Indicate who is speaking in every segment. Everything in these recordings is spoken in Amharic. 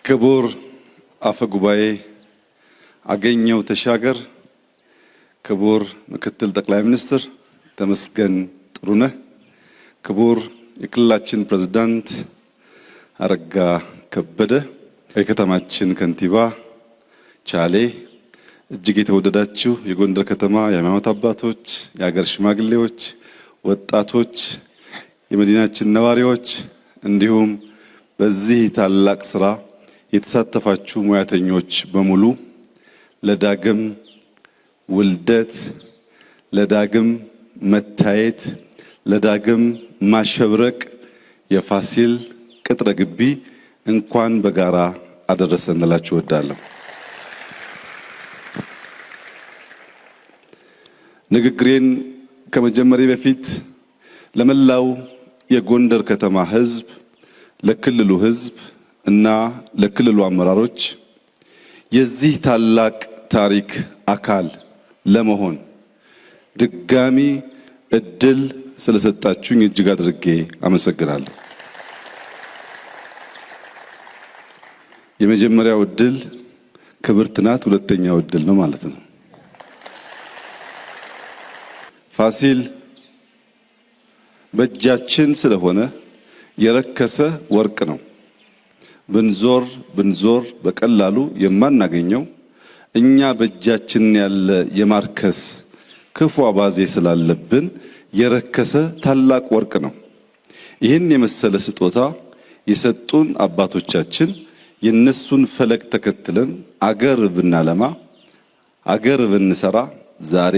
Speaker 1: ክቡር አፈ ጉባኤ አገኘው ተሻገር፣ ክቡር ምክትል ጠቅላይ ሚኒስትር ተመስገን ጥሩነህ፣ ክቡር የክልላችን ፕሬዝዳንት አረጋ ከበደ፣ የከተማችን ከንቲባ ቻሌ፣ እጅግ የተወደዳችሁ የጎንደር ከተማ የሃይማኖት አባቶች፣ የሀገር ሽማግሌዎች፣ ወጣቶች፣ የመዲናችን ነዋሪዎች እንዲሁም በዚህ ታላቅ ስራ የተሳተፋችሁ ሙያተኞች በሙሉ ለዳግም ውልደት፣ ለዳግም መታየት፣ ለዳግም ማሸብረቅ የፋሲል ቅጥረ ግቢ እንኳን በጋራ አደረሰን እላችሁ እወዳለሁ። ንግግሬን ከመጀመሪያ በፊት ለመላው የጎንደር ከተማ ሕዝብ፣ ለክልሉ ሕዝብ እና ለክልሉ አመራሮች የዚህ ታላቅ ታሪክ አካል ለመሆን ድጋሚ እድል ስለሰጣችሁኝ እጅግ አድርጌ አመሰግናለሁ። የመጀመሪያው እድል ክብርት ናት፣ ሁለተኛው እድል ነው ማለት ነው። ፋሲል በእጃችን ስለሆነ የረከሰ ወርቅ ነው። ብንዞር በቀላሉ የማናገኘው እኛ በእጃችን ያለ የማርከስ ክፉ አባዜ ስላለብን የረከሰ ታላቅ ወርቅ ነው። ይህን የመሰለ ስጦታ የሰጡን አባቶቻችን የነሱን ፈለግ ተከትለን አገር ብናለማ፣ አገር ብንሰራ ዛሬ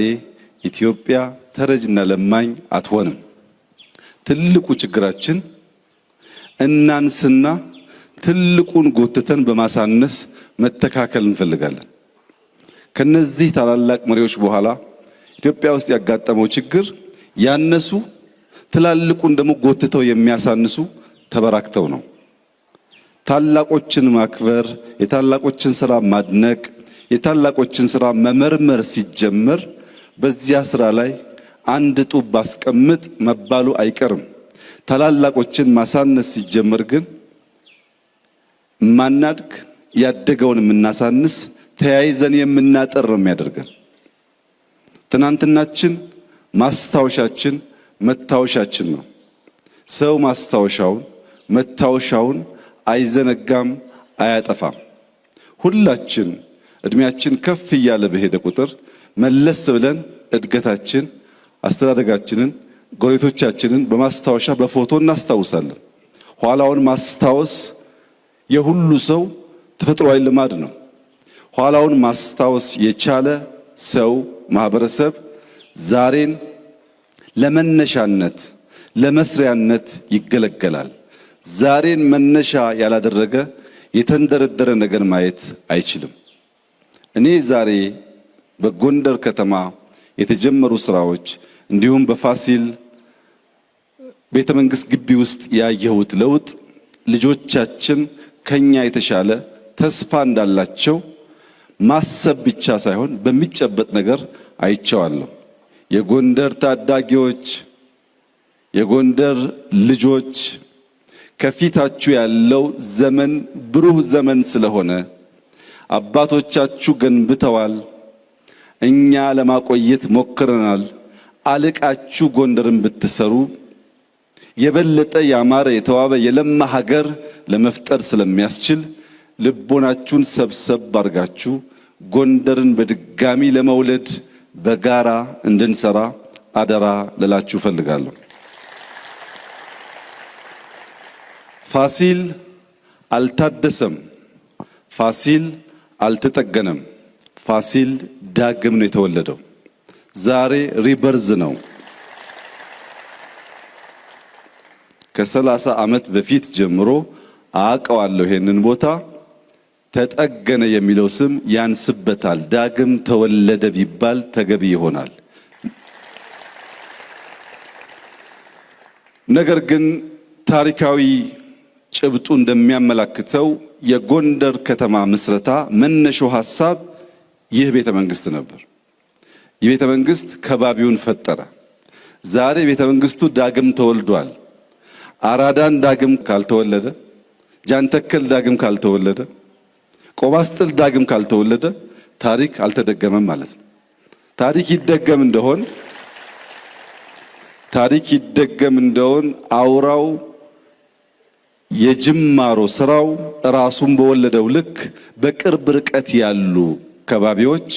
Speaker 1: ኢትዮጵያ ተረጅና ለማኝ አትሆንም። ትልቁ ችግራችን እናንስና ትልቁን ጎትተን በማሳነስ መተካከል እንፈልጋለን። ከነዚህ ታላላቅ መሪዎች በኋላ ኢትዮጵያ ውስጥ ያጋጠመው ችግር ያነሱ ትላልቁን ደግሞ ጎትተው የሚያሳንሱ ተበራክተው ነው። ታላቆችን ማክበር፣ የታላቆችን ስራ ማድነቅ፣ የታላቆችን ስራ መመርመር ሲጀመር በዚያ ስራ ላይ አንድ ጡብ ባስቀምጥ መባሉ አይቀርም። ታላላቆችን ማሳነስ ሲጀመር ግን ማናድግ፣ ያደገውን የምናሳንስ፣ ተያይዘን የምናጠር ነው የሚያደርገን። ትናንትናችን ማስታወሻችን መታወሻችን ነው። ሰው ማስታወሻውን መታወሻውን አይዘነጋም፣ አያጠፋም። ሁላችን እድሜያችን ከፍ እያለ በሄደ ቁጥር መለስ ብለን እድገታችን፣ አስተዳደጋችንን፣ ጎረቤቶቻችንን በማስታወሻ በፎቶ እናስታውሳለን። ኋላውን ማስታወስ የሁሉ ሰው ተፈጥሯዊ ልማድ ነው። ኋላውን ማስታወስ የቻለ ሰው ማህበረሰብ ዛሬን ለመነሻነት ለመስሪያነት ይገለገላል። ዛሬን መነሻ ያላደረገ የተንደረደረ ነገር ማየት አይችልም። እኔ ዛሬ በጎንደር ከተማ የተጀመሩ ስራዎች እንዲሁም በፋሲል ቤተ መንግስት ግቢ ውስጥ ያየሁት ለውጥ ልጆቻችን ከኛ የተሻለ ተስፋ እንዳላቸው ማሰብ ብቻ ሳይሆን በሚጨበጥ ነገር አይቼዋለሁ። የጎንደር ታዳጊዎች፣ የጎንደር ልጆች ከፊታችሁ ያለው ዘመን ብሩህ ዘመን ስለሆነ አባቶቻችሁ ገንብተዋል፣ እኛ ለማቆየት ሞክረናል። አልቃችሁ ጎንደርን ብትሰሩ የበለጠ ያማረ የተዋበ የለማ ሀገር ለመፍጠር ስለሚያስችል ልቦናችሁን ሰብሰብ አድርጋችሁ ጎንደርን በድጋሚ ለመውለድ በጋራ እንድንሰራ አደራ ልላችሁ ፈልጋለሁ። ፋሲል አልታደሰም፣ ፋሲል አልተጠገነም። ፋሲል ዳግም ነው የተወለደው። ዛሬ ሪበርዝ ነው። ከ30 ዓመት በፊት ጀምሮ አውቀዋለሁ ይሄንን ቦታ። ተጠገነ የሚለው ስም ያንስበታል። ዳግም ተወለደ ቢባል ተገቢ ይሆናል። ነገር ግን ታሪካዊ ጭብጡ እንደሚያመላክተው የጎንደር ከተማ ምስረታ መነሻው ሐሳብ ይህ ቤተ መንግስት ነበር። ይህ ቤተ መንግስት ከባቢውን ፈጠረ። ዛሬ ቤተ መንግስቱ ዳግም ተወልዷል። አራዳን ዳግም ካልተወለደ፣ ጃንተከል ዳግም ካልተወለደ፣ ቆባስጥል ዳግም ካልተወለደ ታሪክ አልተደገመም ማለት ነው። ታሪክ ይደገም እንደሆን አውራው የጅማሮ ስራው ራሱን በወለደው ልክ በቅርብ ርቀት ያሉ ከባቢዎች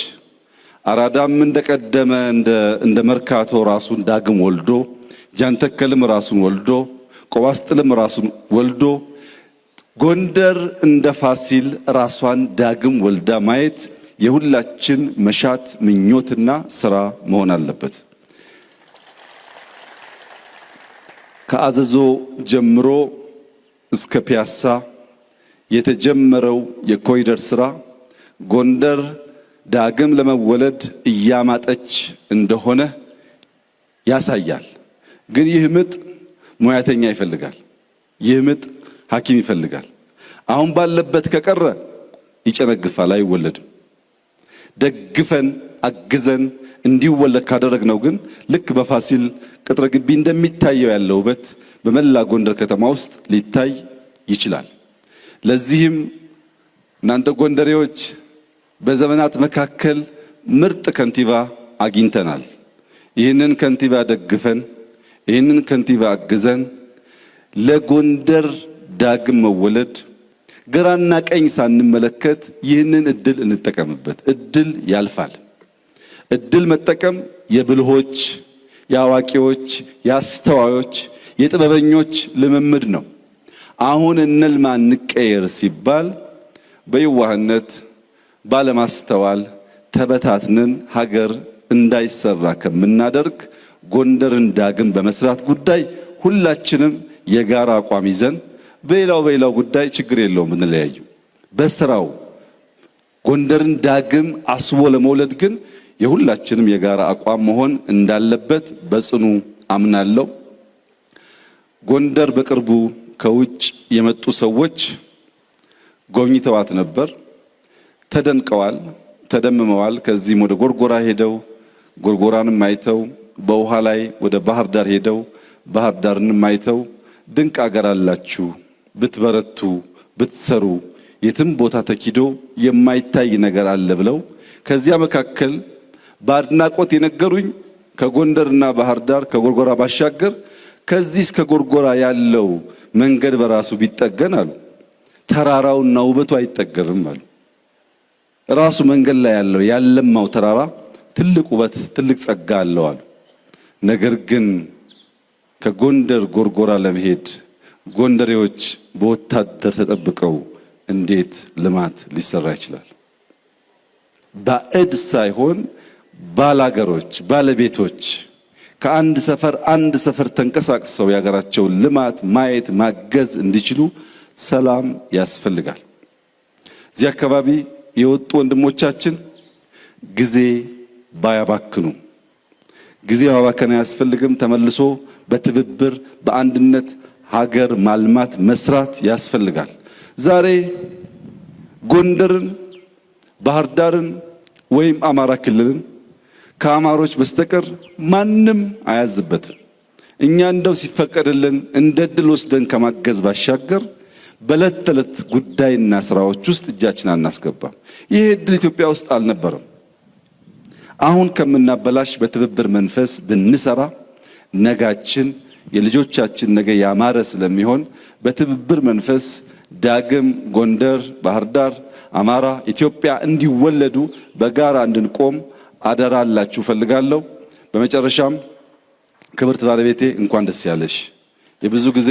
Speaker 1: አራዳም እንደቀደመ እንደ መርካቶ ራሱን ዳግም ወልዶ ጃንተከልም ራሱን ወልዶ ቆባስጥልም ራሱን ወልዶ ጎንደር እንደ ፋሲል ራሷን ዳግም ወልዳ ማየት የሁላችን መሻት ምኞትና ስራ መሆን አለበት። ከአዘዞ ጀምሮ እስከ ፒያሳ የተጀመረው የኮሪደር ስራ ጎንደር ዳግም ለመወለድ እያማጠች እንደሆነ ያሳያል። ግን ይህ ምጥ ሙያተኛ ይፈልጋል። ይህ ምጥ ሐኪም ይፈልጋል። አሁን ባለበት ከቀረ ይጨነግፋል፣ አይወለድም። ደግፈን አግዘን እንዲወለድ ካደረግነው ግን ልክ በፋሲል ቅጥረ ግቢ እንደሚታየው ያለው ውበት በመላ ጎንደር ከተማ ውስጥ ሊታይ ይችላል። ለዚህም እናንተ ጎንደሬዎች በዘመናት መካከል ምርጥ ከንቲባ አግኝተናል። ይህንን ከንቲባ ደግፈን ይህንን ከንቲባ አግዘን ለጎንደር ዳግም መወለድ ግራና ቀኝ ሳንመለከት ይህንን እድል እንጠቀምበት። እድል ያልፋል። እድል መጠቀም የብልሆች፣ የአዋቂዎች፣ የአስተዋዮች፣ የጥበበኞች ልምምድ ነው። አሁን እንልማ እንቀየር ሲባል በየዋህነት ባለማስተዋል ተበታትነን ሀገር እንዳይሰራ ከምናደርግ ጎንደርን ዳግም በመስራት ጉዳይ ሁላችንም የጋራ አቋም ይዘን በሌላው ጉዳይ ችግር የለውም እንለያዩ። በስራው ጎንደርን ዳግም አስቦ ለመውለድ ግን የሁላችንም የጋራ አቋም መሆን እንዳለበት በጽኑ አምናለሁ። ጎንደር በቅርቡ ከውጭ የመጡ ሰዎች ጎብኝተዋት ነበር። ተደንቀዋል፣ ተደምመዋል። ከዚህም ወደ ጎርጎራ ሄደው ጎርጎራንም አይተው በውሃ ላይ ወደ ባህር ዳር ሄደው ባህር ዳርንም አይተው ድንቅ አገር አላችሁ፣ ብትበረቱ ብትሰሩ የትም ቦታ ተኪዶ የማይታይ ነገር አለ ብለው ከዚያ መካከል በአድናቆት የነገሩኝ ከጎንደርና ባህር ዳር ከጎርጎራ ባሻገር ከዚህ እስከ ጎርጎራ ያለው መንገድ በራሱ ቢጠገን አሉ ተራራውና ውበቱ አይጠገብም አሉ። ራሱ መንገድ ላይ ያለው ያለማው ተራራ ትልቅ ውበት ትልቅ ጸጋ አለው አሉ። ነገር ግን ከጎንደር ጎርጎራ ለመሄድ ጎንደሬዎች በወታደር ተጠብቀው እንዴት ልማት ሊሰራ ይችላል? ባዕድ ሳይሆን ባላገሮች ባለቤቶች ከአንድ ሰፈር ተንቀሳቅሰው የሀገራቸውን ልማት ማየት ማገዝ እንዲችሉ ሰላም ያስፈልጋል። እዚህ አካባቢ የወጡ ወንድሞቻችን ጊዜ ባያባክኑ፣ ጊዜ ማባከን አያስፈልግም። ተመልሶ በትብብር በአንድነት ሀገር ማልማት መስራት ያስፈልጋል። ዛሬ ጎንደርን፣ ባህር ዳርን ወይም አማራ ክልልን ከአማሮች በስተቀር ማንም አያዝበትም። እኛ እንደው ሲፈቀድልን እንደ ድል ወስደን ከማገዝ ባሻገር በዕለት ተዕለት ጉዳይና ስራዎች ውስጥ እጃችን አናስገባም። ይህ እድል ኢትዮጵያ ውስጥ አልነበረም። አሁን ከምናበላሽ በትብብር መንፈስ ብንሰራ ነጋችን የልጆቻችን ነገ ያማረ ስለሚሆን በትብብር መንፈስ ዳግም ጎንደር፣ ባህር ዳር፣ አማራ፣ ኢትዮጵያ እንዲወለዱ በጋራ እንድንቆም አደራ አላችሁ ፈልጋለሁ። በመጨረሻም ክብርት ባለቤቴ እንኳን ደስ ያለሽ። የብዙ ጊዜ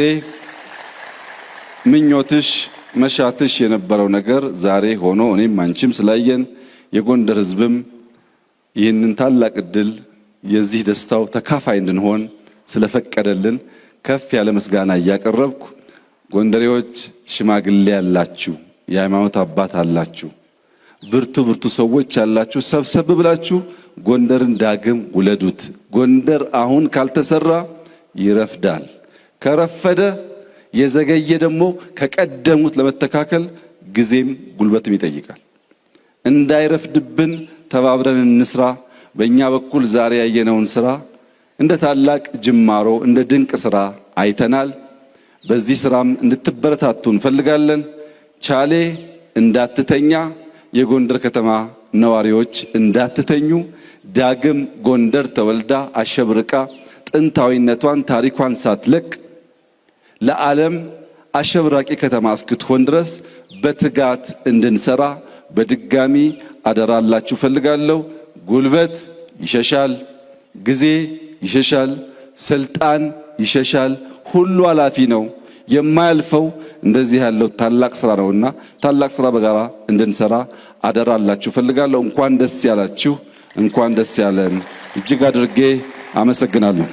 Speaker 1: ምኞትሽ መሻትሽ የነበረው ነገር ዛሬ ሆኖ እኔም አንቺም ስላየን የጎንደር ሕዝብም ይህንን ታላቅ እድል የዚህ ደስታው ተካፋይ እንድንሆን ስለፈቀደልን ከፍ ያለ ምስጋና እያቀረብኩ ጎንደሬዎች ሽማግሌ ያላችሁ፣ የሃይማኖት አባት አላችሁ፣ ብርቱ ሰዎች ያላችሁ ሰብሰብ ብላችሁ ጎንደርን ዳግም ውለዱት። ጎንደር አሁን ካልተሰራ ይረፍዳል። ከረፈደ የዘገየ ደግሞ ከቀደሙት ለመተካከል ጊዜም ጉልበትም ይጠይቃል። እንዳይረፍድብን ተባብረን እንስራ። በእኛ በኩል ዛሬ ያየነውን ስራ እንደ ታላቅ ጅማሮ እንደ ድንቅ ስራ አይተናል። በዚህ ስራም እንድትበረታቱ እንፈልጋለን። ቻሌ እንዳትተኛ፣ የጎንደር ከተማ ነዋሪዎች እንዳትተኙ፣ ዳግም ጎንደር ተወልዳ አሸብርቃ ጥንታዊነቷን ታሪኳን ሳትለቅ ለዓለም አሸብራቂ ከተማ እስክትሆን ድረስ በትጋት እንድንሰራ በድጋሚ አደራላችሁ ፈልጋለሁ። ጉልበት ይሸሻል፣ ጊዜ ይሸሻል፣ ስልጣን ይሸሻል። ሁሉ ኃላፊ ነው። የማያልፈው እንደዚህ ያለው ታላቅ ስራ ነውና ታላቅ ስራ በጋራ እንድንሰራ አደራላችሁ ፈልጋለሁ። እንኳን ደስ ያላችሁ፣ እንኳን ደስ ያለን። እጅግ አድርጌ አመሰግናለሁ።